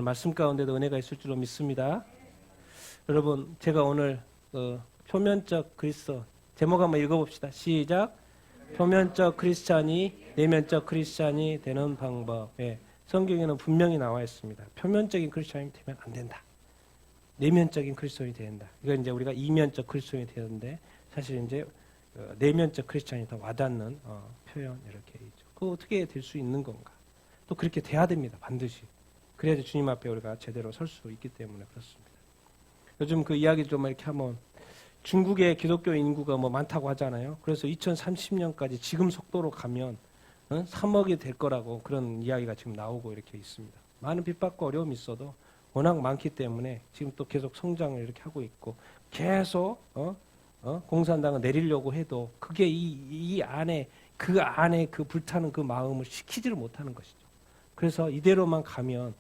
말씀 가운데도 은혜가 있을 줄로 믿습니다. 여러분, 제가 오늘 표면적 그리스도 제목 한번 읽어봅시다. 시작. 표면적 크리스찬이 내면적 크리스찬이 되는 방법. 예, 성경에는 분명히 나와 있습니다. 표면적인 크리스찬이 되면 안 된다. 내면적인 크리스찬이 된다. 이건 이제 우리가 이면적 크리스찬이 되는데 사실 이제 내면적 크리스찬이 더 와닿는 표현 이렇게 있죠. 그 어떻게 될 수 있는 건가? 또 그렇게 돼야 됩니다. 반드시. 그래야지 주님 앞에 우리가 제대로 설 수 있기 때문에 그렇습니다. 요즘 그 이야기 좀 이렇게 하면 중국의 기독교 인구가 뭐 많다고 하잖아요. 그래서 2030년까지 지금 속도로 가면 3억이 될 거라고 그런 이야기가 지금 나오고 이렇게 있습니다. 많은 핍박과 어려움이 있어도 워낙 많기 때문에 지금 또 계속 성장을 이렇게 하고 있고 계속 공산당을 내리려고 해도 그게 이 안에 그 불타는 그 마음을 식히지를 못하는 것이죠. 그래서 이대로만 가면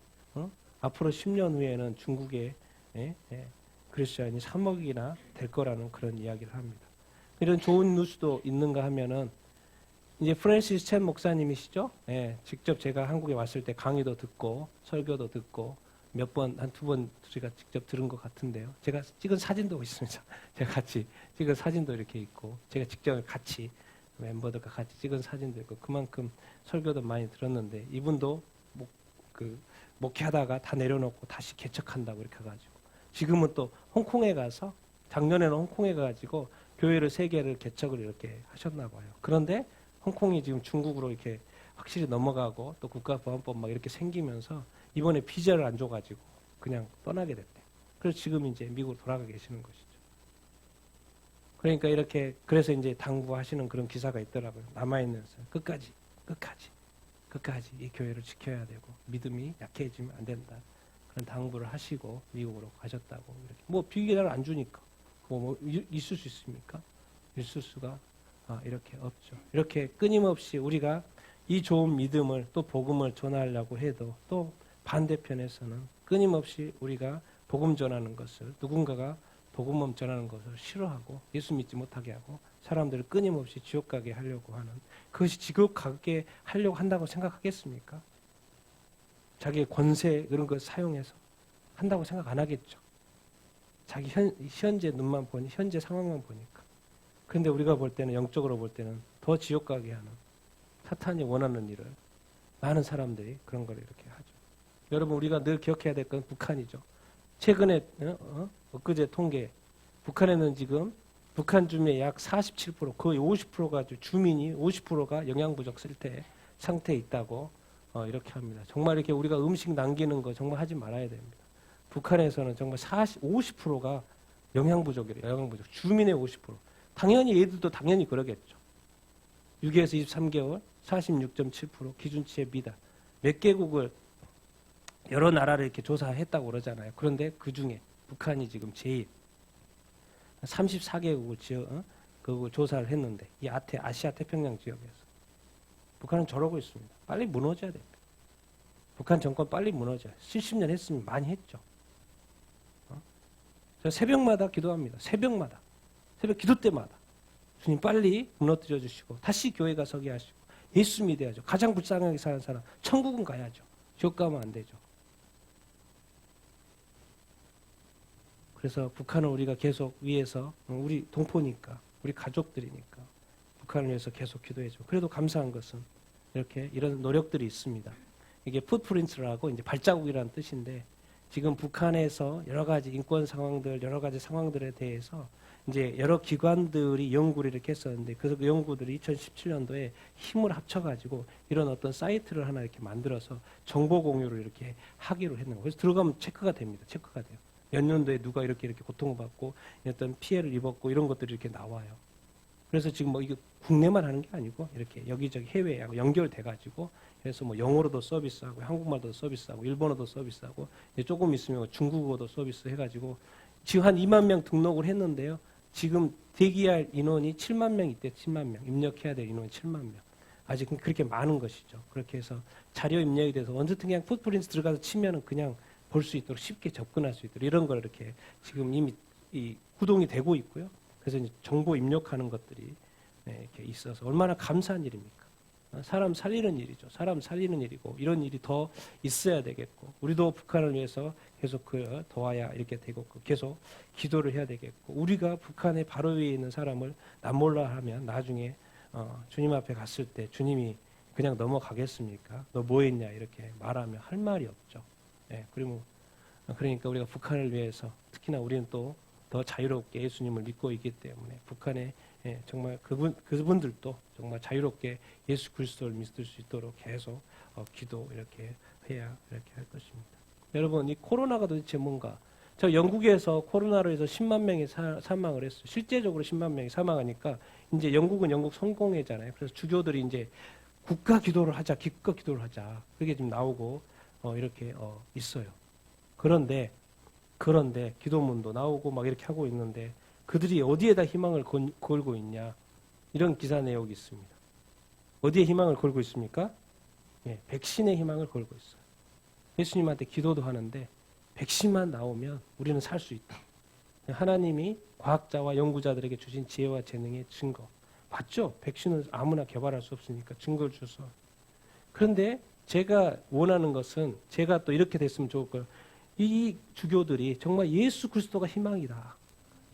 앞으로 10년 후에는 중국의 크리스천이 3억이나 될 거라는 그런 이야기를 합니다. 이런 좋은 뉴스도 있는가 하면은 이제 프랜시스 첸 목사님이시죠? 직접 제가 한국에 왔을 때 강의도 듣고 설교도 듣고 몇 번, 한 두 번 제가 직접 들은 것 같은데요. 제가 찍은 사진도 있습니다. 제가 같이 찍은 사진도 이렇게 있고, 제가 직접 같이 멤버들과 같이 찍은 사진도 있고, 그만큼 설교도 많이 들었는데, 이분도 목회하다가 다 내려놓고 다시 개척한다고 이렇게 해가지고, 지금은 또 홍콩에 가서, 작년에는 홍콩에 가가지고, 교회를 3개를 개척을 이렇게 하셨나 봐요. 그런데 홍콩이 지금 중국으로 이렇게 확실히 넘어가고, 또 국가보안법 막 이렇게 생기면서, 이번에 비자를 안 줘가지고 그냥 떠나게 됐대. 그래서 지금 이제 미국으로 돌아가 계시는 것이죠. 그러니까 그래서 이제 당부하시는 그런 기사가 있더라고요. 남아있는서 끝까지 이 교회를 지켜야 되고 믿음이 약해지면 안 된다. 그런 당부를 하시고 미국으로 가셨다고 이렇게. 뭐 비자를 안 주니까 뭐 있을 수 있습니까? 있을 수가 이렇게 없죠. 이렇게 끊임없이 우리가 이 좋은 믿음을 또 복음을 전하려고 해도 또 반대편에서는 끊임없이 우리가 복음 전하는 것을 누군가가 복음 전하는 것을 싫어하고 예수 믿지 못하게 하고 사람들을 끊임없이 지옥 가게 하려고 하는 그것이 지옥 가게 하려고 한다고 생각하겠습니까? 자기의 권세 그런 걸 사용해서 한다고 생각 안 하겠죠. 자기 현재 눈만 보니 현재 상황만 보니까. 그런데 우리가 볼 때는 영적으로 볼 때는 더 지옥 가게 하는 사탄이 원하는 일을 많은 사람들이 그런 걸 이렇게 하죠. 여러분 우리가 늘 기억해야 될 건 북한이죠. 최근에 엊그제 통계 북한에는 지금 북한 주민의 약 47% 거의 50%가 주민이 50%가 영양 부족 상태에 있다고 이렇게 합니다. 정말 이렇게 우리가 음식 남기는 거 정말 하지 말아야 됩니다. 북한에서는 정말 50%가 영양 부족이래요. 영양 부족. 주민의 50%. 당연히 얘들도 당연히 그러겠죠. 6에서 23개월 46.7% 기준치의 미달. 몇 개국을 여러 나라를 이렇게 조사했다고 그러잖아요. 그런데 그 중에 북한이 지금 제일 34개국을 그 조사를 했는데 이 아시아 태평양 지역에서 북한은 저러고 있습니다. 빨리 무너져야 됩니다. 북한 정권 빨리 무너져야 70년 했으면 많이 했죠. 저 새벽마다 기도합니다. 새벽 기도 때마다 주님 빨리 무너뜨려 주시고 다시 교회가 서게 하시고 예수 믿어야죠. 가장 불쌍하게 사는 사람 천국은 가야죠. 지옥 가면 안 되죠. 그래서 북한은 우리가 계속 위해서 우리 동포니까 우리 가족들이니까 북한을 위해서 계속 기도해줘. 그래도 감사한 것은 이런 노력들이 있습니다. 이게 풋프린트라고 이제 발자국이라는 뜻인데 지금 북한에서 여러 가지 인권 상황들 여러 가지 상황들에 대해서 이제 여러 기관들이 연구를 이렇게 했었는데 그 연구들이 2017년도에 힘을 합쳐가지고 이런 어떤 사이트를 하나 이렇게 만들어서 정보 공유를 이렇게 하기로 했는 거예요. 그래서 들어가면 체크가 됩니다. 체크가 돼요. 몇 년도에 누가 이렇게 고통을 받고 어떤 피해를 입었고 이런 것들이 이렇게 나와요. 그래서 지금 뭐 이게 국내만 하는 게 아니고 이렇게 여기저기 해외하고 연결돼가지고 그래서 뭐 영어로도 서비스하고 한국말도 서비스하고 일본어도 서비스하고 이제 조금 있으면 중국어도 서비스 해가지고 지금 한 2만 명 등록을 했는데요. 지금 대기할 인원이 7만 명 있대요. 7만 명. 입력해야 될 인원이 7만 명. 아직 그렇게 많은 것이죠. 그렇게 해서 자료 입력이 돼서 언제든 그냥 풋프린트 들어가서 치면은 그냥 볼 수 있도록 쉽게 접근할 수 있도록 이런 걸 이렇게 지금 이미 구동이 되고 있고요. 그래서 이제 정보 입력하는 것들이 이렇게 있어서 얼마나 감사한 일입니까? 사람 살리는 일이죠. 사람 살리는 일이고 이런 일이 더 있어야 되겠고 우리도 북한을 위해서 계속 도와야 이렇게 되고 계속 기도를 해야 되겠고 우리가 북한의 바로 위에 있는 사람을 남몰라 하면 나중에 주님 앞에 갔을 때 주님이 그냥 넘어가겠습니까? 너 뭐 했냐 이렇게 말하면 할 말이 없죠. 예, 그러니까 우리가 북한을 위해서 특히나 우리는 또 더 자유롭게 예수님을 믿고 있기 때문에 북한에 정말 그분들도 정말 자유롭게 예수 그리스도를 믿을 수 있도록 계속 기도 이렇게 해야 이렇게 할 것입니다. 여러분 이 코로나가 도대체 뭔가? 저 영국에서 코로나로 해서 10만 명이 사망을 했어요. 실제적으로 10만 명이 사망하니까 이제 영국은 영국 성공회잖아요. 그래서 주교들이 이제 국가 기도를 하자, 기껏 기도를 하자. 그게 지금 나오고 이렇게 있어요. 그런데 기도문도 나오고 막 이렇게 하고 있는데 그들이 어디에다 희망을 걸고 있냐? 이런 기사 내용이 있습니다. 어디에 희망을 걸고 있습니까? 예, 백신에 희망을 걸고 있어요. 예수님한테 기도도 하는데 백신만 나오면 우리는 살 수 있다. 하나님이 과학자와 연구자들에게 주신 지혜와 재능의 증거. 맞죠? 백신은 아무나 개발할 수 없으니까 증거를 주서. 그런데 제가 원하는 것은 제가 또 이렇게 됐으면 좋을 거예요. 이 주교들이 정말 예수 그리스도가 희망이다.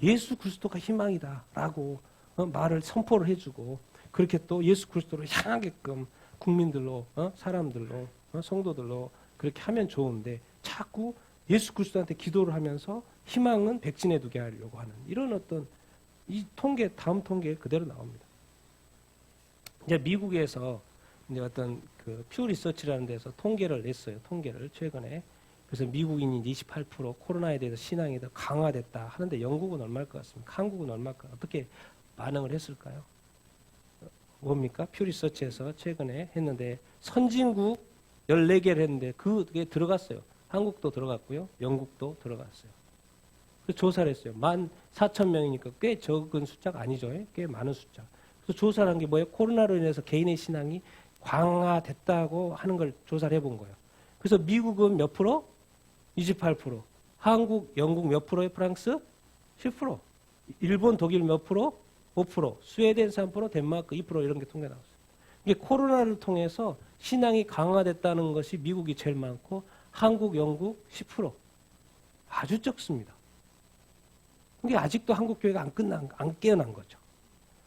예수 그리스도가 희망이다. 라고 말을 선포를 해주고 그렇게 또 예수 그리스도를 향하게끔 국민들로 사람들로 성도들로 그렇게 하면 좋은데 자꾸 예수 그리스도한테 기도를 하면서 희망은 백신에 두게 하려고 하는 이런 어떤 이 다음 통계 그대로 나옵니다. 이제 미국에서 이제 어떤 퓨 리서치라는 데서 통계를 냈어요. 통계를 최근에. 그래서 미국인이 28% 코로나에 대해서 신앙이 더 강화됐다 하는데 영국은 얼마일 것 같습니까? 한국은 얼마일까? 어떻게 반응을 했을까요? 뭡니까? 퓨 리서치에서 최근에 했는데 선진국 14개를 했는데 그게 들어갔어요. 한국도 들어갔고요. 영국도 들어갔어요. 그래서 조사를 했어요. 14,000명이니까 꽤 적은 숫자가 아니죠. 꽤 많은 숫자. 그래서 조사를 한 게 뭐예요? 코로나로 인해서 개인의 신앙이 강화됐다고 하는 걸 조사를 해본 거예요. 그래서 미국은 몇 프로? 28%. 한국, 영국 몇 프로에 프랑스? 10%. 일본, 독일 몇 프로? 5%. 스웨덴 3%, 덴마크 2% 이런 게 통계 나왔어요. 이게 코로나를 통해서 신앙이 강화됐다는 것이 미국이 제일 많고 한국, 영국 10%. 아주 적습니다. 이게 아직도 한국 교회가 안 깨어난 거죠.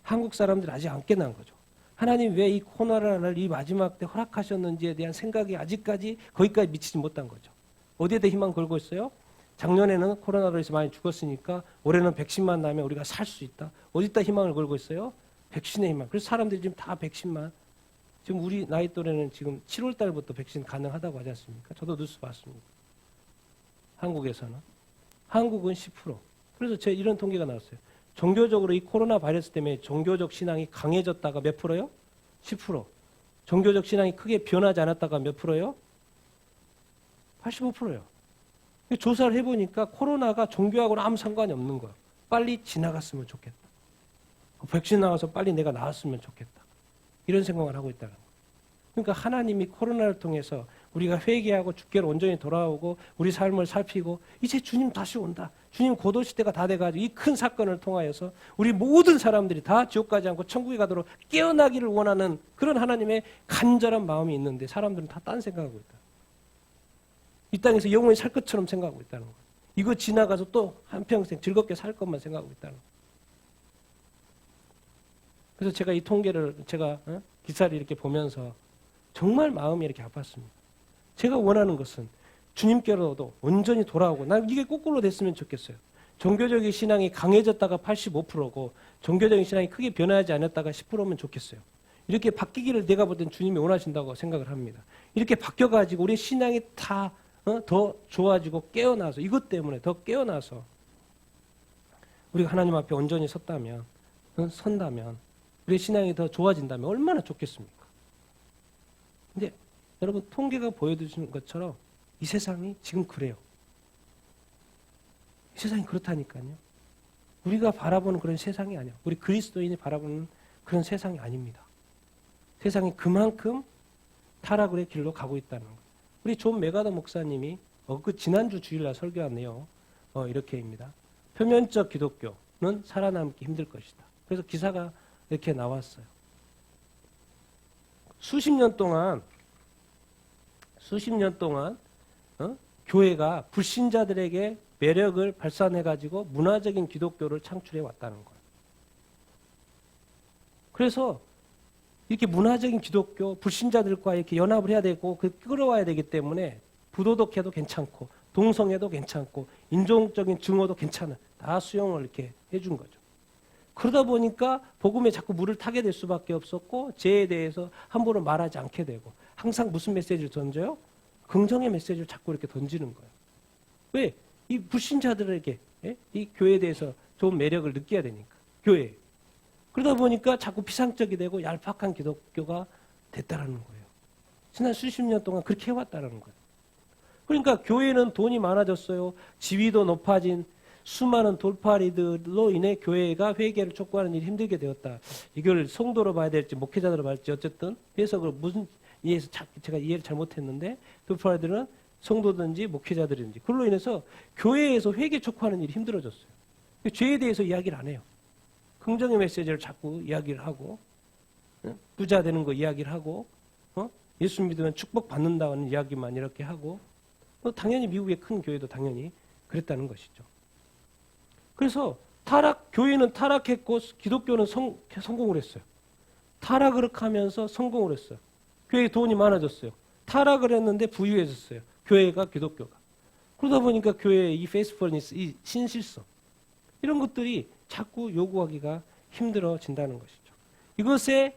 한국 사람들이 아직 안 깨어난 거죠. 하나님 왜 이 코로나를 이 마지막 때 허락하셨는지에 대한 생각이 아직까지 거기까지 미치지 못한 거죠. 어디에다 희망 걸고 있어요? 작년에는 코로나로 해서 많이 죽었으니까 올해는 백신만 나면 우리가 살 수 있다. 어디다 희망을 걸고 있어요? 백신의 희망. 그래서 사람들이 지금 다 백신만. 지금 우리 나이 또래는 지금 7월 달부터 백신 가능하다고 하지 않습니까? 저도 뉴스 봤습니다. 한국에서는. 한국은 10%. 그래서 제 이런 통계가 나왔어요. 종교적으로 이 코로나 바이러스 때문에 종교적 신앙이 강해졌다가 몇 프로요? 10%. 종교적 신앙이 크게 변하지 않았다가 몇 프로요? 85%예요. 조사를 해보니까 코로나가 종교하고는 아무 상관이 없는 거예요. 빨리 지나갔으면 좋겠다. 백신 나와서 빨리 내가 나았으면 좋겠다. 이런 생각을 하고 있다는 거예요. 그러니까 하나님이 코로나를 통해서 우리가 회개하고 주께로 온전히 돌아오고 우리 삶을 살피고 이제 주님 다시 온다. 주님 고도 시대가 다 돼가지고 이 큰 사건을 통하여서 우리 모든 사람들이 다 지옥 가지 않고 천국에 가도록 깨어나기를 원하는 그런 하나님의 간절한 마음이 있는데 사람들은 다 딴 생각하고 있다. 이 땅에서 영원히 살 것처럼 생각하고 있다는 거예요. 이거 지나가서 또 한평생 즐겁게 살 것만 생각하고 있다는 거예요. 그래서 제가 이 통계를 제가 기사를 이렇게 보면서 정말 마음이 이렇게 아팠습니다. 제가 원하는 것은 주님께로도 온전히 돌아오고 난 이게 거꾸로 됐으면 좋겠어요. 종교적인 신앙이 강해졌다가 85%고 종교적인 신앙이 크게 변하지 않았다가 10%면 좋겠어요. 이렇게 바뀌기를 내가 볼 땐 주님이 원하신다고 생각을 합니다. 이렇게 바뀌어가지고 우리 신앙이 다 더 좋아지고 깨어나서 이것 때문에 더 깨어나서 우리가 하나님 앞에 온전히 선다면 우리의 신앙이 더 좋아진다면 얼마나 좋겠습니까? 근데 여러분 통계가 보여주시는 것처럼 이 세상이 지금 그래요. 이 세상이 그렇다니까요. 우리가 바라보는 그런 세상이 아니야. 우리 그리스도인이 바라보는 그런 세상이 아닙니다. 세상이 그만큼 타락의 길로 가고 있다는 거예요. 우리 존 메가더 목사님이 지난주 주일날 설교한 내용 이렇게입니다. 표면적 기독교는 살아남기 힘들 것이다. 그래서 기사가 이렇게 나왔어요. 수십 년 동안 교회가 불신자들에게 매력을 발산해가지고 문화적인 기독교를 창출해 왔다는 거예요. 그래서 이렇게 문화적인 기독교, 불신자들과 이렇게 연합을 해야 되고 끌어와야 되기 때문에 부도덕해도 괜찮고 동성애도 괜찮고 인종적인 증오도 괜찮은 다 수용을 이렇게 해준 거죠. 그러다 보니까 복음에 자꾸 물을 타게 될 수밖에 없었고 죄에 대해서 함부로 말하지 않게 되고 항상 무슨 메시지를 던져요? 긍정의 메시지를 자꾸 이렇게 던지는 거예요. 왜? 이 불신자들에게 이 교회에 대해서 좋은 매력을 느껴야 되니까. 교회. 그러다 보니까 자꾸 피상적이 되고 얄팍한 기독교가 됐다라는 거예요. 지난 수십 년 동안 그렇게 해왔다는 거예요. 그러니까 교회는 돈이 많아졌어요. 지위도 높아진 수많은 돌파리들로 인해 교회가 회개를 촉구하는 일이 힘들게 되었다. 이걸 성도로 봐야 될지 목회자로 봐야 될지 어쨌든 해석을 무슨 이해해서 제가 이해를 잘못했는데 돌파리들은 성도든지 목회자들인지 그걸로 인해서 교회에서 회개 촉구하는 일이 힘들어졌어요. 죄에 대해서 이야기를 안 해요. 긍정의 메시지를 자꾸 이야기를 하고 부자 되는 거 이야기를 하고 예수 믿으면 축복받는다는 이야기만 이렇게 하고 당연히 미국의 큰 교회도 당연히 그랬다는 것이죠. 그래서 교회는 타락했고 기독교는 성공을 했어요. 타락을 하면서 성공을 했어요. 교회에 돈이 많아졌어요. 타락을 했는데 부유해졌어요. 교회가 기독교가. 그러다 보니까 교회의 이 페이스풀니스, 이 신실성 이런 것들이 자꾸 요구하기가 힘들어진다는 것이죠. 이것에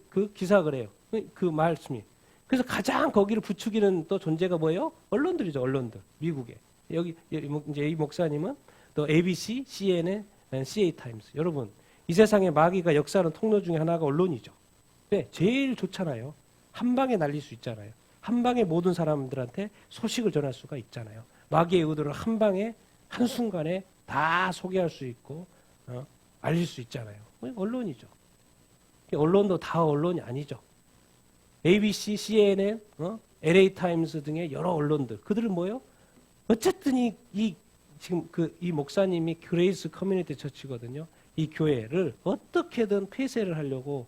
그 기사를 해요. 그 말씀이. 그래서 가장 거기를 부추기는 또 존재가 뭐예요? 언론들이죠. 언론들. 미국에. 여기 이제 이 목사님은 또 ABC, CNN, CA 타임스. 여러분, 이 세상의 마귀가 역사하는 통로 중에 하나가 언론이죠. 왜? 제일 좋잖아요. 한 방에 날릴 수 있잖아요. 한 방에 모든 사람들한테 소식을 전할 수가 있잖아요. 마귀의 의도를 한 방에 한순간에 다 소개할 수 있고 알릴 수 있잖아요. 언론이죠. 언론도 다 언론이 아니죠. ABC, CNN, LA 타임스 등의 여러 언론들. 그들은 뭐예요? 어쨌든 지금 이 목사님이 그레이스 커뮤니티 처치거든요. 이 교회를 어떻게든 폐쇄를 하려고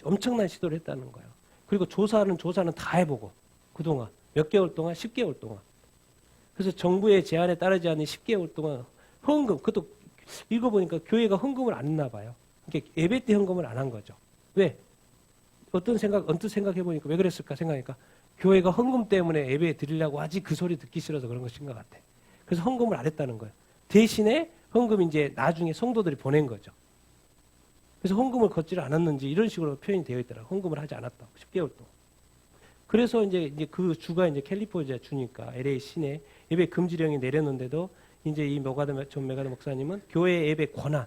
엄청난 시도를 했다는 거예요. 그리고 조사는 다 해보고 그동안 몇 개월 동안 10개월 동안 그래서 정부의 제안에 따르지 않는 10개월 동안 헌금 그것도 읽어보니까 교회가 헌금을 안 했나 봐요. 그러니까 예배 때 헌금을 안 한 거죠. 왜? 언뜻 생각해보니까 왜 그랬을까 생각하니까 교회가 헌금 때문에 예배 드리려고 하지 그 소리 듣기 싫어서 그런 것인 것 같아. 그래서 헌금을 안 했다는 거예요. 대신에 헌금 이제 나중에 성도들이 보낸 거죠. 그래서 헌금을 걷지를 않았는지 이런 식으로 표현이 되어 있더라고요. 헌금을 하지 않았다고 10개월 동안. 그래서 이제 그 주가 이제 캘리포니아 주니까 LA 시내 예배 금지령이 내렸는데도 이제 이 존 메가더 목사님은 교회 예배 권한을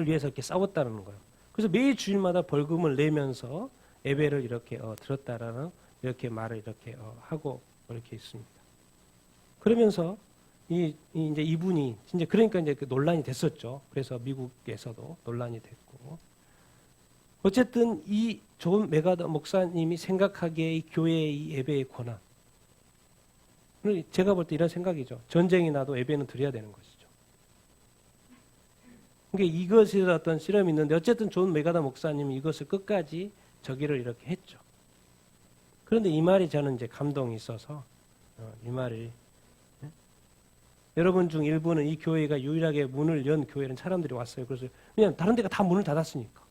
위해서 이렇게 싸웠다는 거예요. 그래서 매일 주일마다 벌금을 내면서 예배를 이렇게 들었다라는 이렇게 말을 이렇게 하고 이렇게 있습니다. 그러면서 이제 이분이 이제 그러니까 이제 그 논란이 됐었죠. 그래서 미국에서도 논란이 됐고 어쨌든 이 존 메가더 목사님이 생각하기에 이 교회의 이 예배의 권한 제가 볼 때 이런 생각이죠. 전쟁이 나도 예배는 드려야 되는 것이죠. 그러니까 이것에 어떤 실험이 있는데 어쨌든 존 메가더 목사님이 이것을 끝까지 저기를 이렇게 했죠. 그런데 이 말이 저는 이제 감동이 있어서 이 말이 여러분 중 일부는 이 교회가 유일하게 문을 연 교회는 사람들이 왔어요. 그래서 왜냐하면 다른 데가 다 문을 닫았으니까.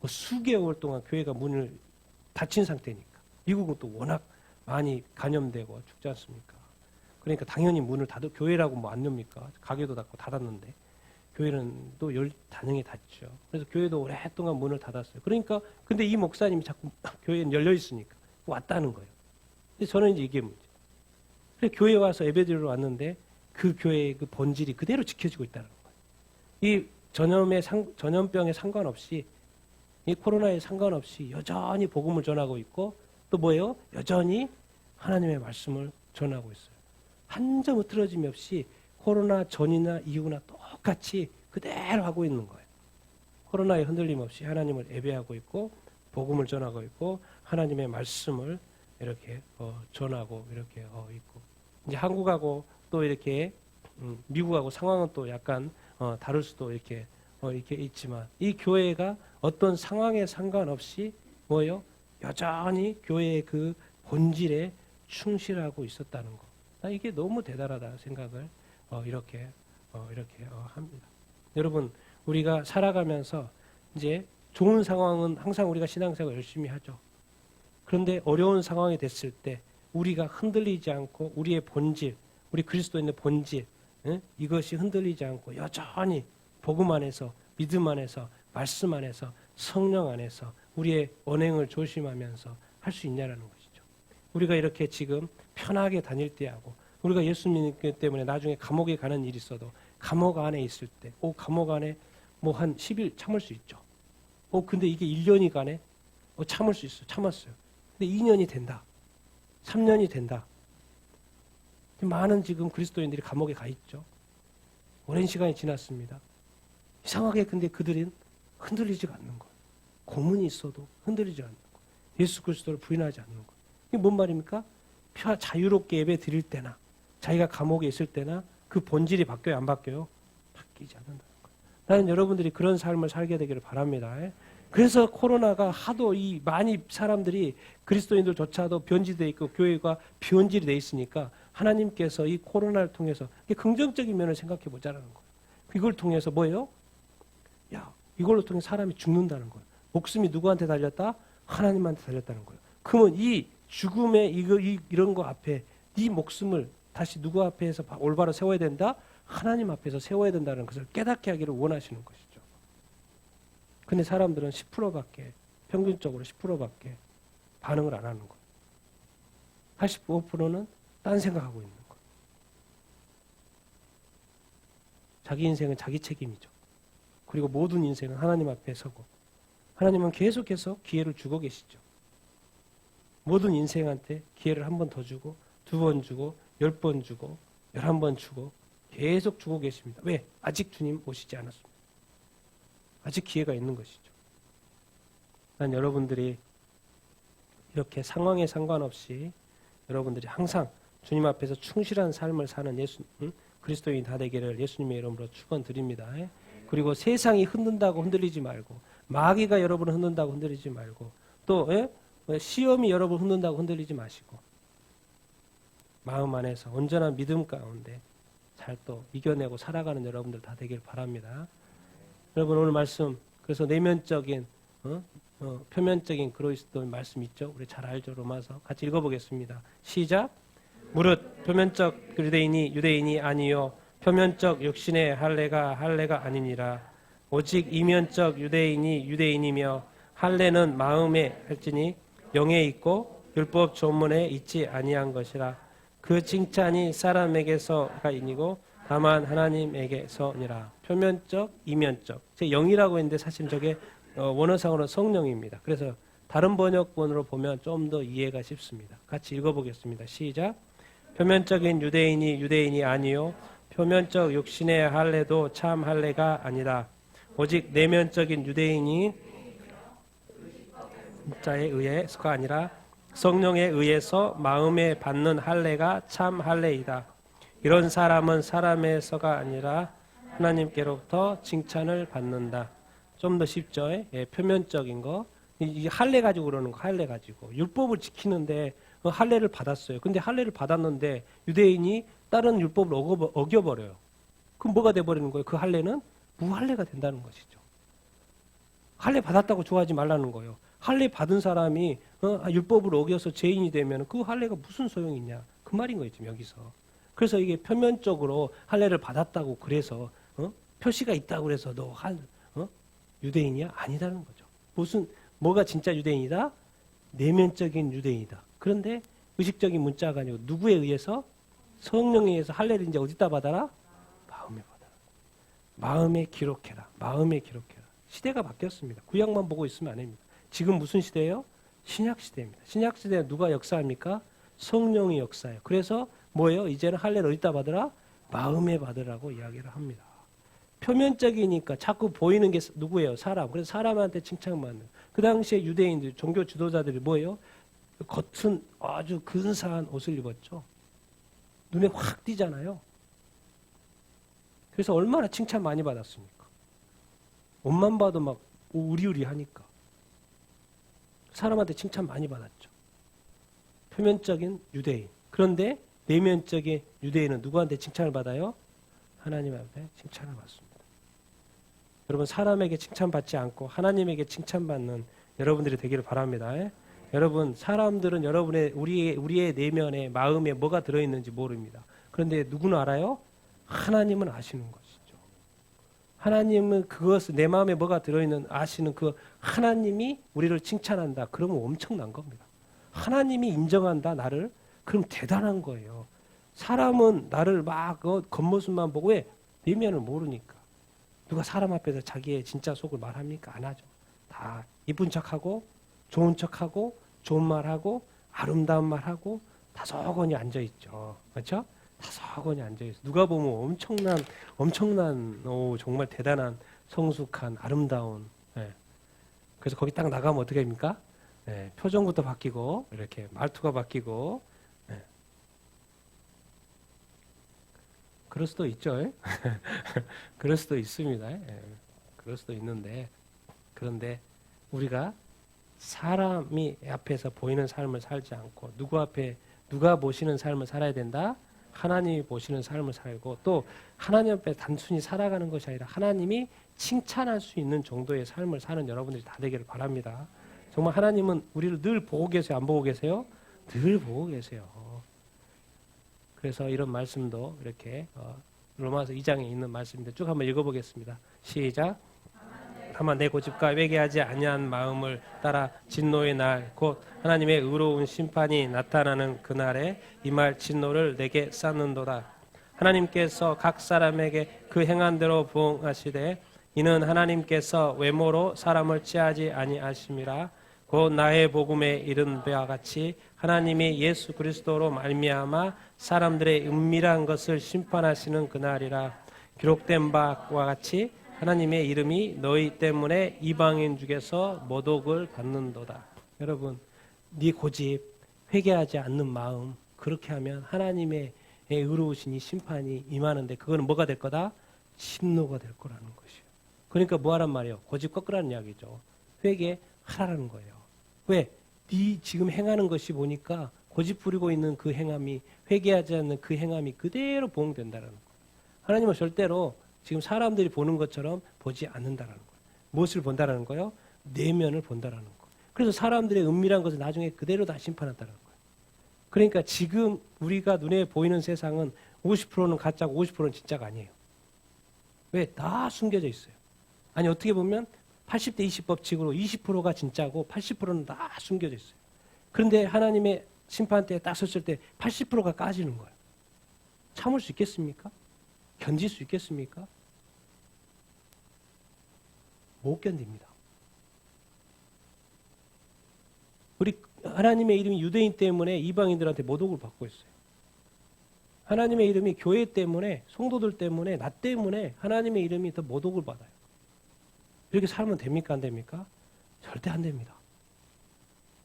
수개월 동안 교회가 문을 닫힌 상태니까. 미국은 또 워낙 많이 감염되고 죽지 않습니까? 그러니까 당연히 문을 교회라고 뭐 안 엽니까? 가게도 닫고 닫았는데 교회는 또 당연히 닫죠. 그래서 교회도 오랫동안 문을 닫았어요. 그러니까 근데 이 목사님이 자꾸 교회는 열려 있으니까 왔다는 거예요. 근데 저는 이제 이게 문제. 그래서 교회에 와서 예배드리러 왔는데 그 교회의 그 본질이 그대로 지켜지고 있다는 거예요. 이 전염병에 상관없이 이 코로나에 상관없이 여전히 복음을 전하고 있고 또 뭐예요? 여전히 하나님의 말씀을 전하고 있어요. 한 점 흐트러짐이 없이 코로나 전이나 이후나 똑같이 그대로 하고 있는 거예요. 코로나에 흔들림 없이 하나님을 예배하고 있고 복음을 전하고 있고 하나님의 말씀을 이렇게 전하고 이렇게 있고 이제 한국하고 또 이렇게 미국하고 상황은 또 약간 다를 수도 이렇게 있지만 이 교회가 어떤 상황에 상관없이 뭐예요? 여전히 교회의 그 본질에 충실하고 있었다는 거. 나 이게 너무 대단하다 생각을 이렇게 합니다. 여러분, 우리가 살아가면서 이제 좋은 상황은 항상 우리가 신앙생활 열심히 하죠. 그런데 어려운 상황이 됐을 때 우리가 흔들리지 않고 우리의 본질, 우리 그리스도인의 본질, 이것이 흔들리지 않고 여전히 복음 안에서, 믿음 안에서, 말씀 안에서, 성령 안에서 우리의 언행을 조심하면서 할 수 있냐라는 것이죠. 우리가 이렇게 지금 편하게 다닐 때하고 우리가 예수 믿기 때문에 나중에 감옥에 가는 일이 있어도 감옥 안에 있을 때, 감옥 안에 뭐 한 10일 참을 수 있죠. 근데 이게 1년이 가네? 참을 수 있어. 참았어요. 근데 2년이 된다. 3년이 된다. 많은 지금 그리스도인들이 감옥에 가 있죠. 오랜 시간이 지났습니다. 이상하게 근데 그들은 흔들리지가 않는 거예요. 고문이 있어도 흔들리지 않는 거예요. 예수 그리스도를 부인하지 않는 거예요. 이게 뭔 말입니까? 자유롭게 예배 드릴 때나 자기가 감옥에 있을 때나 그 본질이 바뀌어요? 안 바뀌어요? 바뀌지 않는다는 거예요. 나는 여러분들이 그런 삶을 살게 되기를 바랍니다. 그래서 코로나가 하도 많이 사람들이 그리스도인들조차도 변질되어 있고 교회가 변질이 되어 있으니까 하나님께서 이 코로나를 통해서 긍정적인 면을 생각해 보자라는 거예요. 이걸 통해서 뭐예요? 이걸로 통해 사람이 죽는다는 거예요. 목숨이 누구한테 달렸다? 하나님한테 달렸다는 거예요. 그러면 이 죽음의 이런 거 앞에 네 목숨을 다시 누구 앞에서 올바로 세워야 된다? 하나님 앞에서 세워야 된다는 것을 깨닫게 하기를 원하시는 것이죠. 근데 사람들은 10%밖에, 평균적으로 10%밖에 반응을 안 하는 거예요. 85%는 딴 생각하고 있는 거예요. 자기 인생은 자기 책임이죠. 그리고 모든 인생은 하나님 앞에 서고 하나님은 계속해서 기회를 주고 계시죠. 모든 인생한테 기회를 한 번 더 주고 2번 주고 10번 주고 11번 주고 계속 주고 계십니다. 왜? 아직 주님 오시지 않았습니다. 아직 기회가 있는 것이죠. 난 여러분들이 이렇게 상황에 상관없이 여러분들이 항상 주님 앞에서 충실한 삶을 사는 그리스도인 다 되기를 예수님의 이름으로 축원드립니다. 그리고 세상이 흔들리지 말고 마귀가 여러분을 흔든다고 흔들리지 말고 또 시험이 여러분 흔든다고 흔들리지 마시고 마음 안에서 온전한 믿음 가운데 잘 또 이겨내고 살아가는 여러분들 다 되길 바랍니다. 여러분 오늘 말씀 그래서 내면적인 표면적인 그리스도의 말씀 있죠. 우리 잘 알죠. 로마서 같이 읽어보겠습니다. 시작. 무릇 표면적 유대인이 아니요 표면적 육신의 할례가 아니니라. 오직 이면적 유대인이 유대인이며 할례는 마음에 할지니 영에 있고 율법 조문에 있지 아니한 것이라. 그 칭찬이 사람에게서가 아니고 다만 하나님에게서니라. 표면적, 이면적. 제 영이라고 했는데 사실 저게 원어상으로 성령입니다. 그래서 다른 번역본으로 보면 좀 더 이해가 쉽습니다. 같이 읽어보겠습니다. 시작. 표면적인 유대인이 아니요 표면적 육신의 할례도 참 할례가 아니라 오직 내면적인 유대인이 자에 의해서가 아니라 성령에 의해서 마음에 받는 할례가 참 할례이다. 이런 사람은 사람에서가 아니라 하나님께로부터 칭찬을 받는다. 좀 더 쉽죠? 표면적인 거. 이 할례 가지고 그러는 거, 할례 가지고. 율법을 지키는데 할례를 받았어요. 근데 할례를 받았는데 유대인이 다른 율법을 어겨버려요. 그럼 뭐가 돼버리는 거예요? 그 할례는 무할례가 된다는 것이죠. 할례 받았다고 좋아하지 말라는 거예요. 할례 받은 사람이 율법을 어겨서 죄인이 되면 그 할례가 무슨 소용이 있냐. 그 말인 거예요, 지금 여기서. 그래서 이게 표면적으로 할례를 받았다고 그래서 표시가 있다고 그래서 너 유대인이야? 아니다는 거죠. 뭐가 진짜 유대인이다? 내면적인 유대인이다. 그런데 의식적인 문자가 아니고 누구에 의해서? 성령에 의해서 할례를 이제 어디다 받아라? 마음에 받아라. 마음에 기록해라. 마음에 기록해라. 시대가 바뀌었습니다. 구약만 보고 있으면 안 됩니다. 지금 무슨 시대예요? 신약 시대입니다. 신약 시대에 누가 역사합니까? 성령이 역사예요. 그래서 뭐예요? 이제는 할례를 어디다 받으라? 마음에 받으라고 이야기를 합니다. 표면적이니까 자꾸 보이는 게 누구예요? 사람. 그래서 사람한테 칭찬받는. 그 당시에 유대인들, 종교 지도자들이 뭐예요? 겉은 아주 근사한 옷을 입었죠. 눈에 확 띄잖아요. 그래서 얼마나 칭찬 많이 받았습니까? 옷만 봐도 막 우리우리하니까. 사람한테 칭찬 많이 받았죠. 표면적인 유대인. 그런데 내면적인 유대인은 누구한테 칭찬을 받아요? 하나님 앞에 칭찬을 받습니다. 여러분, 사람에게 칭찬받지 않고 하나님에게 칭찬받는 여러분들이 되기를 바랍니다. 여러분, 사람들은 우리의 내면에, 마음에 뭐가 들어있는지 모릅니다. 그런데 누구는 알아요? 하나님은 아시는 것이죠. 하나님은 그것을, 내 마음에 뭐가 들어있는 아시는 그 하나님이 우리를 칭찬한다. 그러면 엄청난 겁니다. 하나님이 인정한다, 나를. 그럼 대단한 거예요. 사람은 나를 막 겉모습만 보고, 왜? 내면을 모르니까. 누가 사람 앞에서 자기의 진짜 속을 말합니까? 안 하죠. 다 이쁜 척하고 좋은 척하고 좋은 말하고 아름다운 말하고 다소곳이 앉아있죠. 그렇죠? 다소곳이 앉아있어. 누가 보면 엄청난 정말 대단한 성숙한 아름다운. 예. 그래서 거기 딱 나가면 어떻게 됩니까? 예. 표정부터 바뀌고 이렇게 말투가 바뀌고. 예. 그럴 수도 있죠. 그럴 수도 있습니다. 예. 그럴 수도 있는데, 그런데 우리가 사람이 앞에서 보이는 삶을 살지 않고 누가 보시는 삶을 살아야 된다? 하나님이 보시는 삶을 살고, 또 하나님 앞에 단순히 살아가는 것이 아니라 하나님이 칭찬할 수 있는 정도의 삶을 사는 여러분들이 다 되기를 바랍니다. 정말 하나님은 우리를 늘 보고 계세요? 안 보고 계세요? 늘 보고 계세요. 그래서 이런 말씀도 이렇게 로마서 2장에 있는 말씀인데 쭉 한번 읽어보겠습니다. 시작. 다만 내 고집과 회개하지 아니한 마음을 따라 진노의 날 곧 하나님의 의로운 심판이 나타나는 그날에 임할 진노를 내게 쌓는도다. 하나님께서 각 사람에게 그 행한 대로 부응하시되 이는 하나님께서 외모로 사람을 취하지 아니하심이라. 곧 나의 복음에 이른 바와 같이 하나님이 예수 그리스도로 말미암아 사람들의 은밀한 것을 심판하시는 그날이라. 기록된 바와 같이 하나님의 이름이 너희 때문에 이방인 중에서 모독을 받는도다. 여러분, 네 고집, 회개하지 않는 마음, 그렇게 하면 하나님의 의로우신 이 심판이 임하는데, 그거는 뭐가 될 거다? 진노가 될 거라는 것이에요. 그러니까 뭐 하란 말이에요? 고집 꺾으라는 이야기죠. 회개하라는 거예요. 왜? 네 지금 행하는 것이 보니까 고집 부리고 있는 그 행함이, 회개하지 않는 그 행함이 그대로 보응된다는 거예요. 하나님은 절대로 지금 사람들이 보는 것처럼 보지 않는다라는 거예요. 무엇을 본다라는 거예요? 내면을 본다라는 거예요. 그래서 사람들의 은밀한 것을 나중에 그대로 다 심판한다는 거예요. 그러니까 지금 우리가 눈에 보이는 세상은 50%는 가짜고 50%는 진짜가 아니에요. 왜? 다 숨겨져 있어요. 아니, 어떻게 보면 80대 20 법칙으로 20%가 진짜고 80%는 다 숨겨져 있어요. 그런데 하나님의 심판대에 딱 섰을 때 80%가 까지는 거예요. 참을 수 있겠습니까? 견딜 수 있겠습니까? 못 견딥니다. 우리 하나님의 이름이 유대인 때문에 이방인들한테 모독을 받고 있어요. 하나님의 이름이 교회 때문에, 성도들 때문에, 나 때문에 하나님의 이름이 더 모독을 받아요. 이렇게 살면 됩니까? 안 됩니까? 절대 안 됩니다.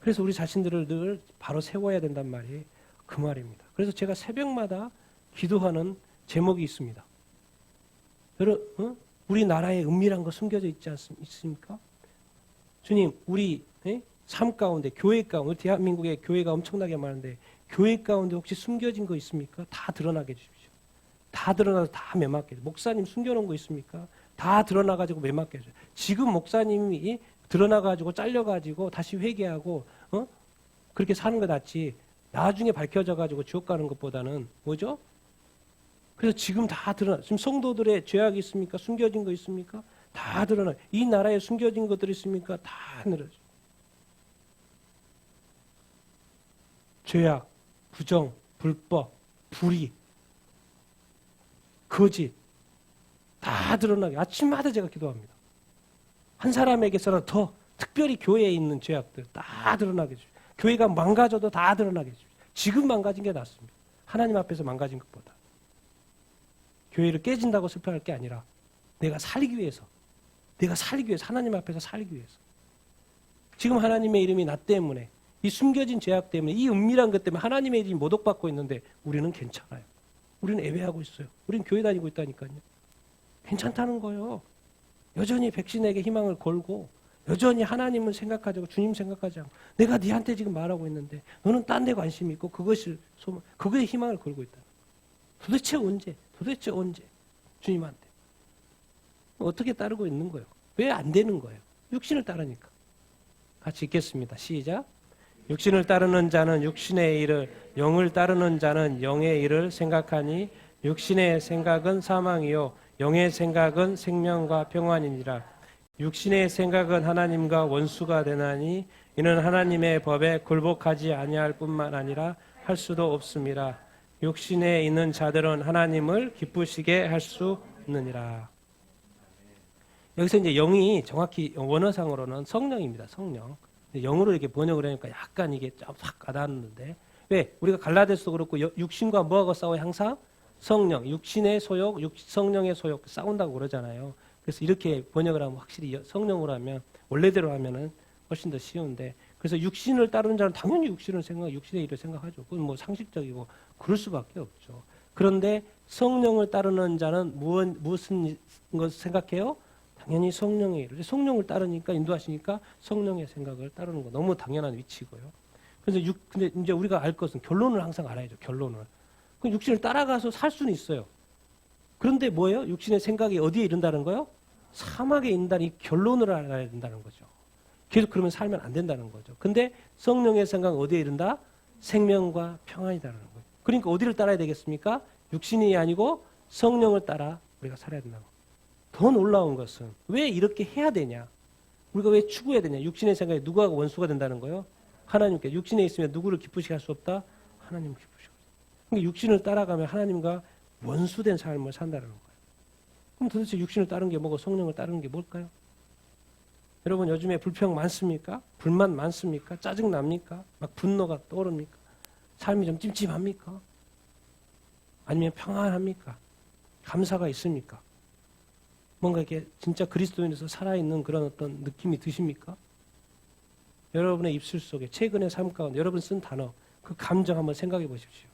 그래서 우리 자신들을 늘 바로 세워야 된단 말이 그 말입니다. 그래서 제가 새벽마다 기도하는 제목이 있습니다. 여러분, 우리나라에 은밀한 거 숨겨져 있지 않습니까? 주님, 우리 삶 가운데, 교회 가운데, 대한민국에 교회가 엄청나게 많은데 교회 가운데 혹시 숨겨진 거 있습니까? 다 드러나게 해주십시오. 다 드러나서 다 매맞게 해주십시오. 목사님 숨겨놓은 거 있습니까? 다 드러나가지고 매맞게 해주십시오. 지금 목사님이 드러나가지고 잘려가지고 다시 회개하고 그렇게 사는 거 낫지, 나중에 밝혀져가지고 지옥 가는 것보다는 뭐죠? 그래서 지금 다 드러나. 지금 성도들의 죄악이 있습니까? 숨겨진 거 있습니까? 다 드러나. 이 나라에 숨겨진 것들이 있습니까? 다 늘어져. 죄악, 부정, 불법, 불의, 거짓 다 드러나게 아침마다 제가 기도합니다. 한 사람에게서는 더 특별히 교회에 있는 죄악들 다 드러나게 해주십시오. 교회가 망가져도 다 드러나게 해주십시오. 지금 망가진 게 낫습니다. 하나님 앞에서 망가진 것보다. 교회를 깨진다고 슬퍼할 게 아니라 내가 살기 위해서, 하나님 앞에서 살기 위해서. 지금 하나님의 이름이 나 때문에, 이 숨겨진 죄악 때문에, 이 은밀한 것 때문에 하나님의 이름이 모독받고 있는데 우리는 괜찮아요. 우리는 예배하고 있어요. 우리는 교회 다니고 있다니까요. 괜찮다는 거예요. 여전히 백신에게 희망을 걸고 여전히 하나님은 생각하지 않고 주님 생각하지 않고 내가 네한테 지금 말하고 있는데 너는 딴 데 관심이 있고 그거에 희망을 걸고 있다. 도대체 언제 주님한테 어떻게 따르고 있는 거예요? 왜 안 되는 거예요? 육신을 따르니까. 같이 읽겠습니다. 시작. 육신을 따르는 자는 육신의 일을, 영을 따르는 자는 영의 일을 생각하니 육신의 생각은 사망이요 영의 생각은 생명과 평안이니라. 육신의 생각은 하나님과 원수가 되나니 이는 하나님의 법에 굴복하지 아니할 뿐만 아니라 할 수도 없습니다. 육신에 있는 자들은 하나님을 기쁘시게 할 수 없느니라. 여기서 이제 영이 정확히 원어상으로는 성령입니다. 성령. 영으로 이렇게 번역을 하니까 약간 이게 확 가닿는데 왜? 우리가 갈라디아서도 그렇고 육신과 뭐하고 싸워요? 항상 성령, 육신의 소욕, 성령의 소욕 싸운다고 그러잖아요. 그래서 이렇게 번역을 하면 확실히 성령으로 하면 원래대로 하면은 훨씬 더 쉬운데 그래서 육신을 따르는 자는 당연히 육신의 일을 생각하죠. 그건 뭐 상식적이고 그럴 수밖에 없죠. 그런데 성령을 따르는 자는 무슨 것을 생각해요? 당연히 성령의 일을. 성령을 따르니까 인도하시니까 성령의 생각을 따르는 거 너무 당연한 위치고요. 그래서 근데 이제 우리가 알 것은 결론을 항상 알아야죠. 결론을. 그 육신을 따라가서 살 수는 있어요. 그런데 뭐예요? 육신의 생각이 어디에 이른다는 거예요? 사막에 이른다는 이 결론을 알아야 된다는 거죠. 계속 그러면 살면 안 된다는 거죠. 근데 성령의 생각은 어디에 이른다? 생명과 평안이다라는 거예요. 그러니까 어디를 따라야 되겠습니까? 육신이 아니고 성령을 따라 우리가 살아야 된다고. 더 놀라운 것은 왜 이렇게 해야 되냐? 우리가 왜 추구해야 되냐? 육신의 생각에 누가 원수가 된다는 거예요? 하나님께. 육신에 있으면 누구를 기쁘시게 할 수 없다? 하나님을 기쁘시게. 그러니까 육신을 따라가면 하나님과 원수된 삶을 산다는 거예요. 그럼 도대체 육신을 따르는 게 뭐고 성령을 따르는 게 뭘까요? 여러분 요즘에 불평 많습니까? 불만 많습니까? 짜증 납니까? 막 분노가 떠오릅니까? 삶이 좀 찜찜합니까? 아니면 평안합니까? 감사가 있습니까? 뭔가 이렇게 진짜 그리스도인에서 살아있는 그런 어떤 느낌이 드십니까? 여러분의 입술 속에 최근의 삶 가운데 여러분 쓴 단어 그 감정 한번 생각해 보십시오.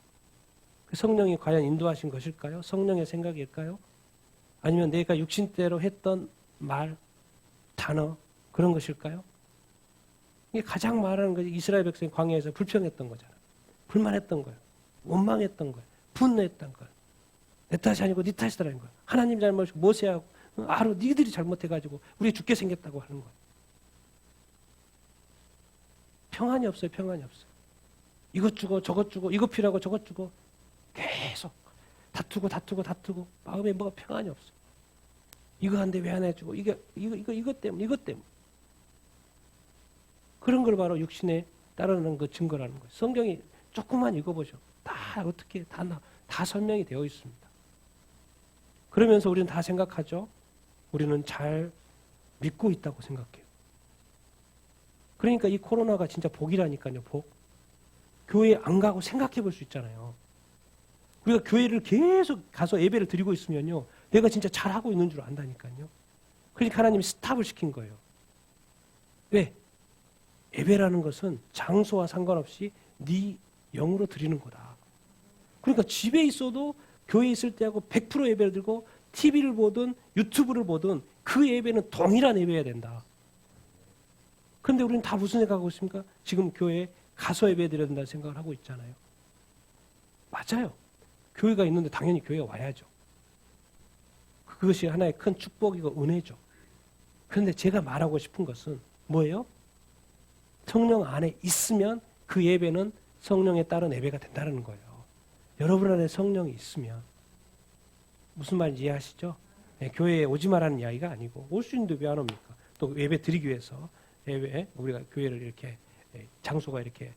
그 성령이 과연 인도하신 것일까요? 성령의 생각일까요? 아니면 내가 육신대로 했던 말, 단어 그런 것일까요? 이게 가장 말하는 것이 이스라엘 백성이 광야에서 불평했던 거잖아요. 불만했던 거예요. 원망했던 거예요. 분노했던 거예요. 내 탓이 아니고 네 탓이라는 거예요. 하나님 잘못이고 모세하고 아로 니들이 잘못해가지고 우리 죽게 생겼다고 하는 거예요. 평안이 없어요. 평안이 없어요. 이것 주고 저것 주고 이것 필요하고 저것 주고 계속 다투고 마음에 뭐가 평안이 없어요. 이거 한데 왜 안 해주고 이것 때문에 그런 걸 바로 육신에 따르는 그 증거라는 거예요. 성경이 조금만 읽어보죠. 다 어떻게 다 설명이 되어 있습니다. 그러면서 우리는 다 생각하죠. 우리는 잘 믿고 있다고 생각해요. 그러니까 이 코로나가 진짜 복이라니까요. 복. 교회 안 가고 생각해 볼 수 있잖아요. 우리가 교회를 계속 가서 예배를 드리고 있으면요. 내가 진짜 잘하고 있는 줄 안다니까요. 그러니까 하나님이 스탑을 시킨 거예요. 왜? 예배라는 것은 장소와 상관없이 네 영으로 드리는 거다. 그러니까 집에 있어도 교회에 있을 때하고 100% 예배를 드리고 TV를 보든 유튜브를 보든 그 예배는 동일한 예배여야 된다. 그런데 우리는 다 무슨 생각하고 있습니까? 지금 교회에 가서 예배 드려야 된다는 생각을 하고 있잖아요. 맞아요. 교회가 있는데 당연히 교회에 와야죠. 그것이 하나의 큰 축복이고 은혜죠. 그런데 제가 말하고 싶은 것은 뭐예요? 성령 안에 있으면 그 예배는 성령에 따른 예배가 된다는 거예요. 여러분 안에 성령이 있으면 무슨 말인지 이해하시죠? 네, 교회에 오지 말라는 이야기가 아니고 올 수 있는데 왜 안 옵니까? 또 예배 드리기 위해서 우리가 교회를 이렇게 장소가 이렇게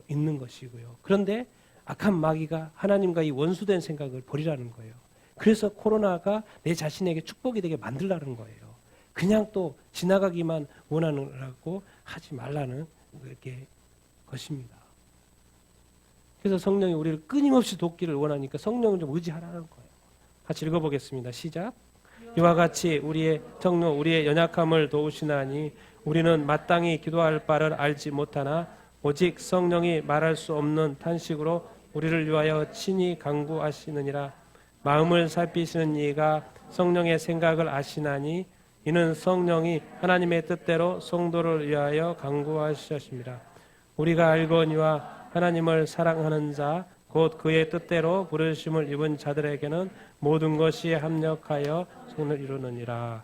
있는 것이고요. 그런데 악한 마귀가 하나님과 이 원수된 생각을 버리라는 거예요. 그래서 코로나가 내 자신에게 축복이 되게 만들라는 거예요. 그냥 또 지나가기만 원하느라고 하지 말라는 이렇게 것입니다. 그래서 성령이 우리를 끊임없이 돕기를 원하니까 성령을 좀 의지하라는 거예요. 같이 읽어보겠습니다. 시작. 이와 같이 우리의 정로, 우리의 연약함을 도우시나니 우리는 마땅히 기도할 바를 알지 못하나 오직 성령이 말할 수 없는 탄식으로 우리를 위하여 친히 간구하시느니라. 마음을 살피시는 이가 성령의 생각을 아시나니 이는 성령이 하나님의 뜻대로 성도를 위하여 강구하셨습니다. 우리가 알거니와 하나님을 사랑하는 자 곧 그의 뜻대로 부르심을 입은 자들에게는 모든 것이 합력하여 선을 이루느니라.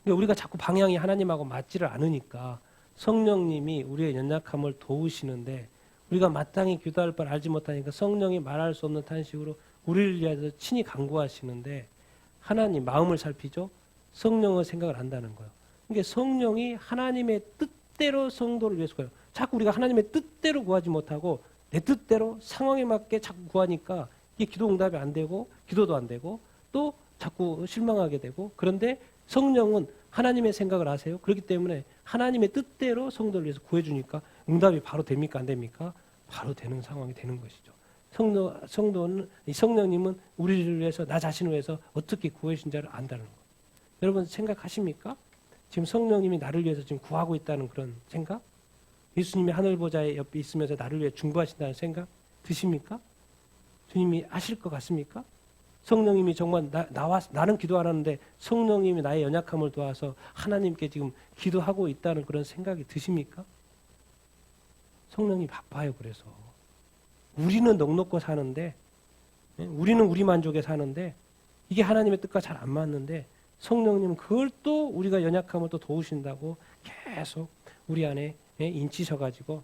우리가 자꾸 방향이 하나님하고 맞지를 않으니까 성령님이 우리의 연약함을 도우시는데 우리가 마땅히 기도할 바를 알지 못하니까 성령이 말할 수 없는 탄식으로 우리를 위해서 친히 간구하시는데 하나님 마음을 살피죠. 성령의 생각을 안다는 거예요. 그러니까 성령이 하나님의 뜻대로 성도를 위해서 구해요. 자꾸 우리가 하나님의 뜻대로 구하지 못하고 내 뜻대로 상황에 맞게 자꾸 구하니까 이게 기도 응답이 안 되고 기도도 안 되고 또 자꾸 실망하게 되고 그런데 성령은 하나님의 생각을 아세요. 그렇기 때문에 하나님의 뜻대로 성도를 위해서 구해주니까 응답이 바로 됩니까? 안 됩니까? 바로 되는 상황이 되는 것이죠. 성령님은 우리를 위해서 나 자신을 위해서 어떻게 구해신 자를 안다는 거예요. 여러분 생각하십니까? 지금 성령님이 나를 위해서 지금 구하고 있다는 그런 생각? 예수님이 하늘보좌에 옆에 있으면서 나를 위해 중보하신다는 생각 드십니까? 주님이 아실 것 같습니까? 성령님이 정말 나는 기도 안 하는데 성령님이 나의 연약함을 도와서 하나님께 지금 기도하고 있다는 그런 생각이 드십니까? 성령이 바빠요. 그래서 우리는 넉넉고 사는데 우리는 우리 만족에 사는데 이게 하나님의 뜻과 잘 안 맞는데 성령님은 그걸 또 우리가 연약함을 또 도우신다고 계속 우리 안에 인치셔가지고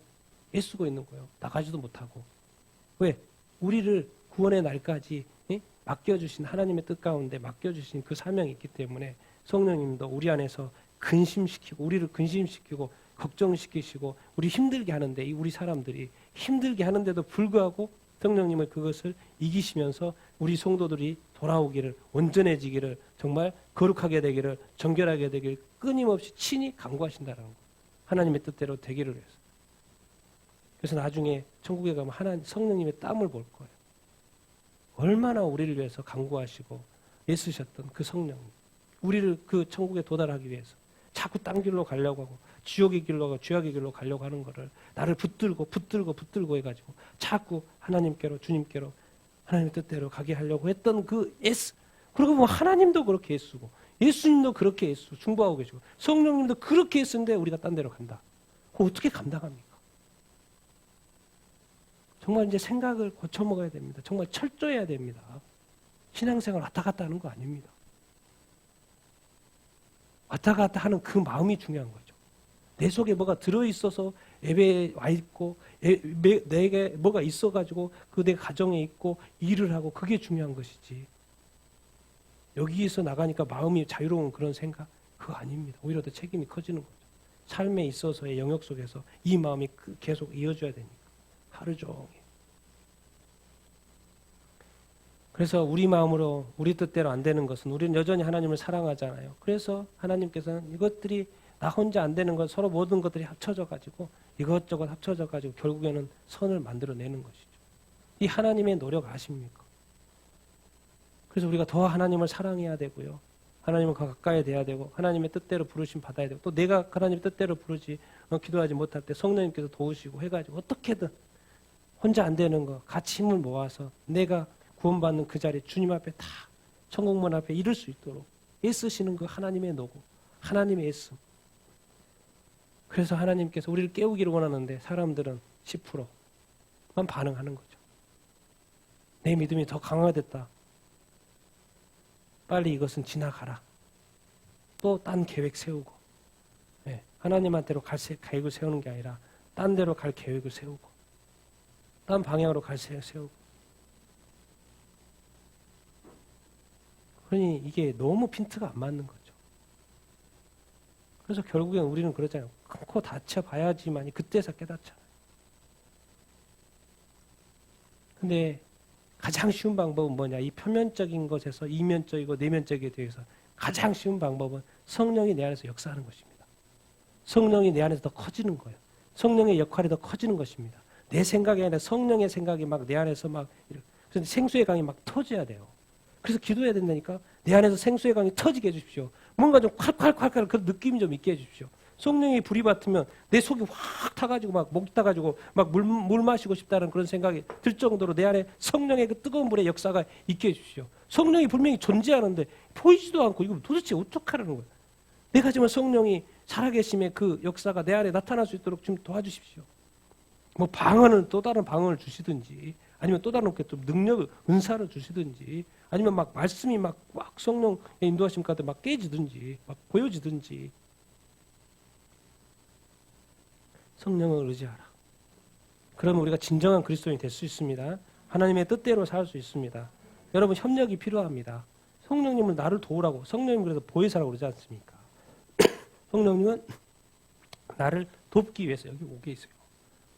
애쓰고 있는 거예요. 나가지도 못하고. 왜? 우리를 구원의 날까지 맡겨주신 하나님의 뜻 가운데 맡겨주신 그 사명이 있기 때문에 성령님도 우리 안에서 근심시키고 우리를 근심시키고 걱정시키시고 우리 힘들게 하는데 우리 사람들이 힘들게 하는데도 불구하고 성령님은 그것을 이기시면서 우리 성도들이 돌아오기를 온전해지기를 정말 거룩하게 되기를 정결하게 되기를 끊임없이 친히 간구하신다는 거예요. 하나님의 뜻대로 되기를 위해서. 그래서 나중에 천국에 가면 성령님의 땀을 볼 거예요. 얼마나 우리를 위해서 간구하시고 애쓰셨던 그 성령님. 우리를 그 천국에 도달하기 위해서 자꾸 딴 길로 가려고 하고 지옥의 길로 가고 죄악의 길로 가려고 하는 거를 나를 붙들고 해가지고 자꾸 하나님께로 주님께로 하나님의 뜻대로 가게 하려고 했던 그 애쓰. 그리고 뭐 하나님도 그렇게 애쓰고 예수님도 그렇게 애쓰고 중보하고 계시고 성령님도 그렇게 애쓰는데 우리가 딴 데로 간다. 그거 어떻게 감당합니까? 정말 이제 생각을 고쳐먹어야 됩니다. 정말 철저해야 됩니다. 신앙생활 왔다 갔다 하는 거 아닙니다. 왔다 갔다 하는 그 마음이 중요한 거죠. 내 속에 뭐가 들어있어서 예배에 와 있고 내게 뭐가 있어가지고 그 내 가정에 있고 일을 하고 그게 중요한 것이지. 여기에서 나가니까 마음이 자유로운 그런 생각 그거 아닙니다. 오히려 더 책임이 커지는 거죠. 삶에 있어서의 영역 속에서 이 마음이 계속 이어져야 되니까 하루 종일. 그래서 우리 마음으로 우리 뜻대로 안 되는 것은 우리는 여전히 하나님을 사랑하잖아요. 그래서 하나님께서는 이것들이 나 혼자 안 되는 건 서로 모든 것들이 합쳐져 가지고 이것저것 합쳐져 가지고 결국에는 선을 만들어내는 것이죠. 이 하나님의 노력 아십니까? 그래서 우리가 더 하나님을 사랑해야 되고요. 하나님을 가까이 돼야 되고 하나님의 뜻대로 부르심 받아야 되고 또 내가 하나님의 뜻대로 부르지 기도하지 못할 때 성령님께서 도우시고 해가지고 어떻게든 혼자 안 되는 거 같이 힘을 모아서 내가 구원받는 그 자리에 주님 앞에 다 천국문 앞에 이룰 수 있도록 애쓰시는 그 하나님의 노고 하나님의 애씀. 그래서 하나님께서 우리를 깨우기를 원하는데 사람들은 10%만 반응하는 거죠. 내 믿음이 더 강화됐다. 빨리 이것은 지나가라. 또 딴 계획 세우고 하나님한테로 갈 계획을 세우는 게 아니라 딴 데로 갈 계획을 세우고 딴 방향으로 갈 계획을 세우고 그러니 이게 너무 핀트가 안 맞는 거죠. 그래서 결국엔 우리는 그러잖아요. 코 다쳐봐야지만이 그때서 깨닫잖아요. 근데 가장 쉬운 방법은 뭐냐? 이 표면적인 것에서 이면적이고 내면적에 대해서 가장 쉬운 방법은 성령이 내 안에서 역사하는 것입니다. 성령이 내 안에서 더 커지는 거예요. 성령의 역할이 더 커지는 것입니다. 내 생각이 아니라 성령의 생각이 막 내 안에서 막 그래서 생수의 강이 막 터져야 돼요. 그래서 기도해야 된다니까. 내 안에서 생수의 강이 터지게 해주십시오. 뭔가 좀 콸콸콸콸 그런 느낌이 좀 있게 해주십시오. 성령이 불이 받으면 내 속이 확 타가지고 막 목 타가지고 막 물 마시고 싶다는 그런 생각이 들 정도로 내 안에 성령의 그 뜨거운 불의 역사가 있게 해주십시오. 성령이 분명히 존재하는데 보이지도 않고 이거 도대체 어떡하라는 거야. 내가 정말 성령이 살아계심의 그 역사가 내 안에 나타날 수 있도록 좀 도와주십시오. 뭐 방언을 또 다른 방언을 주시든지 아니면 또 다른 좀 능력, 은사를 주시든지 아니면 막 말씀이 막 성령의 인도하심 가운데 막 깨지든지 막 보여지든지 성령을 의지하라. 그러면 우리가 진정한 그리스도인이 될 수 있습니다. 하나님의 뜻대로 살 수 있습니다. 여러분 협력이 필요합니다. 성령님은 나를 도우라고 성령님 그래서 보혜사라고 그러지 않습니까? 성령님은 나를 돕기 위해서 여기 오게 있어요.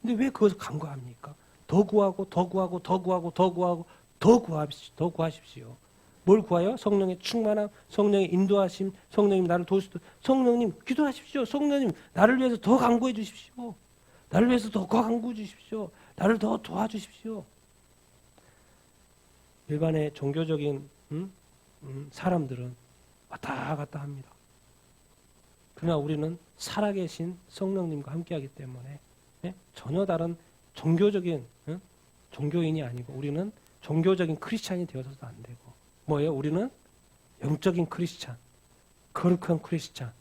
근데 왜 그것을 간구합니까? 더 구하고 더 구하고 더 구하고 더 구하고 더 구하십시오. 뭘 구하요? 성령의 충만함, 성령의 인도하심, 성령님 나를 도우시도 성령님 기도하십시오. 성령님 나를 위해서 더 간구해 주십시오. 나를 위해서 더 간구해 주십시오. 나를 더 도와주십시오. 일반의 종교적인 사람들은 왔다 갔다 합니다. 그러나 우리는 살아계신 성령님과 함께하기 때문에 전혀 다른 종교적인 종교인이 아니고 우리는 종교적인 크리스찬이 되어서도 안 되고 뭐예요? 우리는 영적인 크리스찬, 거룩한 크리스찬,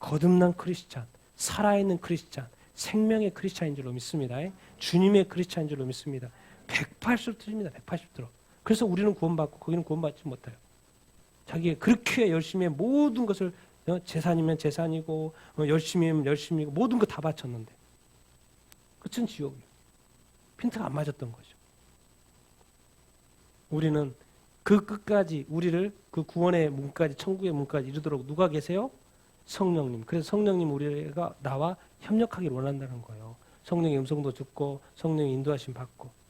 거듭난 크리스찬, 살아있는 크리스찬, 생명의 크리스찬인 줄로 믿습니다. 주님의 크리스찬인 줄로 믿습니다. 180도 틀립니다. 180도로. 그래서 우리는 구원받고 거기는 구원받지 못해요. 자기가 그렇게 열심히 모든 것을 재산이면 재산이고 열심히면 열심이고 모든 거 다 바쳤는데 끝은 지옥이에요. 핀트가 안 맞았던 거죠. 우리는 그 끝까지 우리를 그 구원의 문까지 천국의 문까지 이르도록 누가 계세요? 성령님. 그래서 성령님 우리가 나와 협력하기를 원한다는 거예요. 성령의 음성도 듣고 성령의 인도하심 받고.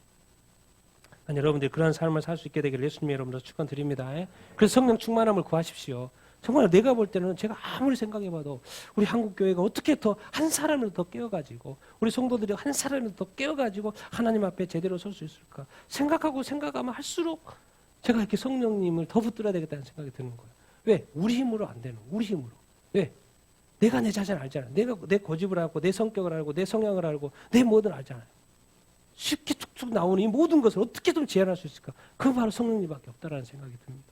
여러분들이 그런 삶을 살 수 있게 되기를 예수님의 이름으로 축원드립니다. 그래서 성령 충만함을 구하십시오. 정말 내가 볼 때는 제가 아무리 생각해봐도 우리 한국교회가 어떻게 더 한 사람을 더 깨워가지고 우리 성도들이 한 사람을 더 깨워가지고 하나님 앞에 제대로 설 수 있을까 생각하면 할수록 제가 이렇게 성령님을 더 붙들어야 되겠다는 생각이 드는 거예요. 왜? 우리 힘으로 안 되는 거예요. 우리 힘으로. 왜? 내가 내 자신을 알잖아요. 내가 내 고집을 알고 내 성격을 알고 내 성향을 알고 내 뭐든 알잖아요. 쉽게 툭툭 나오는 이 모든 것을 어떻게 좀 제한할 수 있을까? 그건 바로 성령님밖에 없다라는 생각이 듭니다.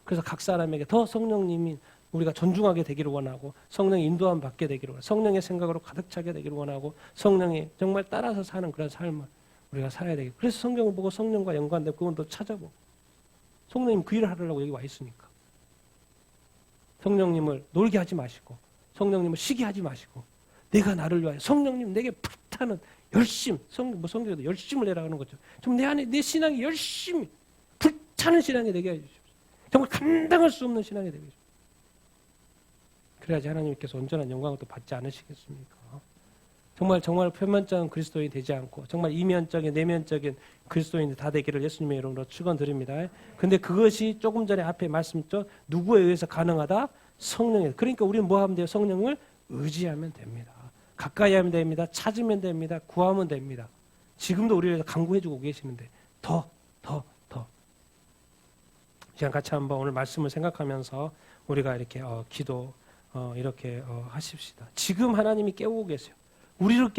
그래서 각 사람에게 더 성령님이 우리가 존중하게 되기를 원하고 성령의 인도함 받게 되기를 원하고 성령의 생각으로 가득 차게 되기를 원하고 성령이 정말 따라서 사는 그런 삶을 우리가 살아야 되겠고 그래서 성경을 보고 성령과 연관된 부분도 찾아보고 성령님 그 일을 하려고 여기 와 있으니까 성령님을 놀게 하지 마시고 성령님을 쉬게 하지 마시고 내가 나를 위하여 성령님 내게 불타는 열심 성경에도 열심을 내라 하는 거죠. 좀 내 안에 내 신앙이 열심히 불타는 신앙이 되게 해주십시오. 정말 감당할 수 없는 신앙이 되게 해주십시오. 그래야지 하나님께서 온전한 영광을 또 받지 않으시겠습니까? 정말 표면적인 그리스도인이 되지 않고 정말 이면적인 내면적인 그리스도인이 다 되기를 예수님의 이름으로 축원드립니다. 근데 그것이 조금 전에 앞에 말씀했죠. 누구에 의해서 가능하다? 성령에. 그러니까 우리는 뭐 하면 돼요? 성령을 의지하면 됩니다. 가까이 하면 됩니다. 찾으면 됩니다. 구하면 됩니다. 지금도 우리를 간구해주고 계시는데 더. 이 시간 같이 한번 오늘 말씀을 생각하면서 우리가 이렇게 기도 이렇게 하십시다. 지금 하나님이 깨우고 계세요. 우리는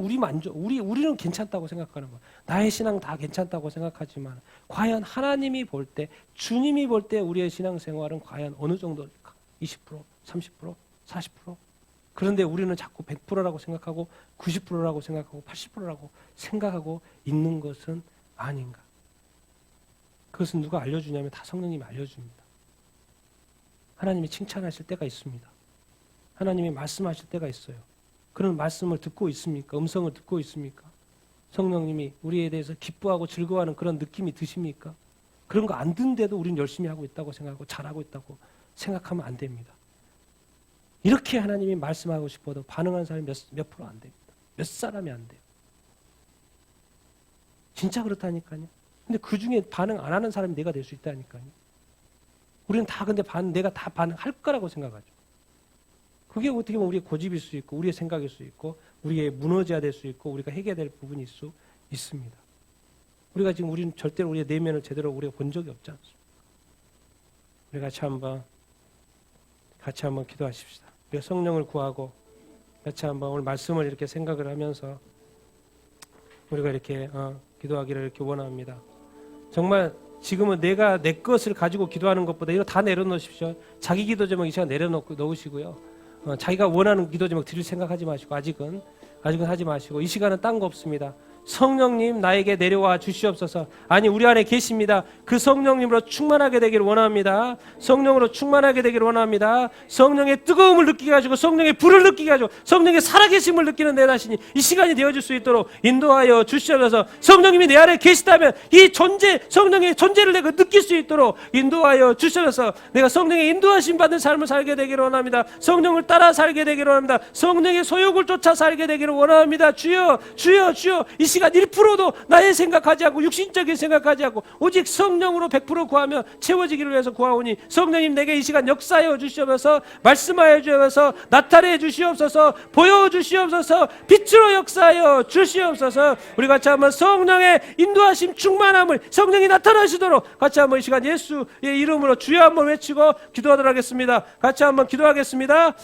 우리는 괜찮다고 생각하는 거예요. 나의 신앙 다 괜찮다고 생각하지만 과연 하나님이 볼 때 주님이 볼 때 우리의 신앙생활은 과연 어느 정도일까? 20%, 30%, 40%? 그런데 우리는 자꾸 100%라고 생각하고 90%라고 생각하고 80%라고 생각하고 있는 것은 아닌가? 그것은 누가 알려주냐면 다 성령님이 알려줍니다. 하나님이 칭찬하실 때가 있습니다. 하나님이 말씀하실 때가 있어요. 그런 말씀을 듣고 있습니까? 음성을 듣고 있습니까? 성령님이 우리에 대해서 기뻐하고 즐거워하는 그런 느낌이 드십니까? 그런 거 안 듣는데도 우리는 열심히 하고 있다고 생각하고 잘하고 있다고 생각하면 안 됩니다. 이렇게 하나님이 말씀하고 싶어도 반응하는 사람이 몇 프로 안 됩니다. 몇 사람이 안 돼요. 진짜 그렇다니까요. 근데 그 중에 반응 안 하는 사람이 내가 될 수 있다니까요. 우리는 다 근데 내가 다 반응할 거라고 생각하죠. 그게 어떻게 보면 우리의 고집일 수 있고 우리의 생각일 수 있고 우리의 무너져야 될 수 있고 우리가 해결해야 될 부분일 수 있습니다. 우리는 절대로 우리의 내면을 제대로 우리가 본 적이 없지 않습니까? 우리 같이 한번 기도하십시다. 우리가 성령을 구하고 같이 한번 오늘 말씀을 이렇게 생각을 하면서 우리가 이렇게 기도하기를 이렇게 원합니다. 정말 지금은 내가 내 것을 가지고 기도하는 것보다 이거 다 내려놓으십시오. 자기 기도 제목 이 시간 내려놓으시고요. 자기가 원하는 기도 제목 드릴 생각하지 마시고 아직은 하지 마시고 이 시간은 딴 거 없습니다. 성령님 나에게 내려와 주시옵소서. 아니 우리 안에 계십니다. 그 성령님으로 충만하게 되기를 원합니다. 성령으로 충만하게 되기를 원합니다. 성령의 뜨거움을 느끼게 하시고 성령의 불을 느끼게 하시고 성령의 살아계심을 느끼는 내 자신이 이 시간이 되어질 수 있도록 인도하여 주시옵소서. 성령님이 내 안에 계시다면 이 존재 성령의 존재를 내가 느낄 수 있도록 인도하여 주시옵소서. 내가 성령의 인도하심 받는 삶을 살게 되기를 원합니다. 성령을 따라 살게 되기를 원합니다. 성령의 소욕을 쫓아 살게 되기를 원합니다. 주여 주여 주여 이 시간 1%도 나의 생각하지 않고 육신적인 생각하지 않고 오직 성령으로 100% 구하며 채워지기를 위해서 구하오니 성령님 내게 이 시간 역사하여 주시옵소서. 말씀하여 주시옵소서. 나타내 주시옵소서. 보여 주시옵소서. 빛으로 역사하여 주시옵소서. 우리 같이 한번 성령의 인도하심 충만함을 성령이 나타나시도록 같이 한번 이 시간 예수의 이름으로 주여 한번 외치고 기도하도록 하겠습니다. 같이 한번 기도하겠습니다.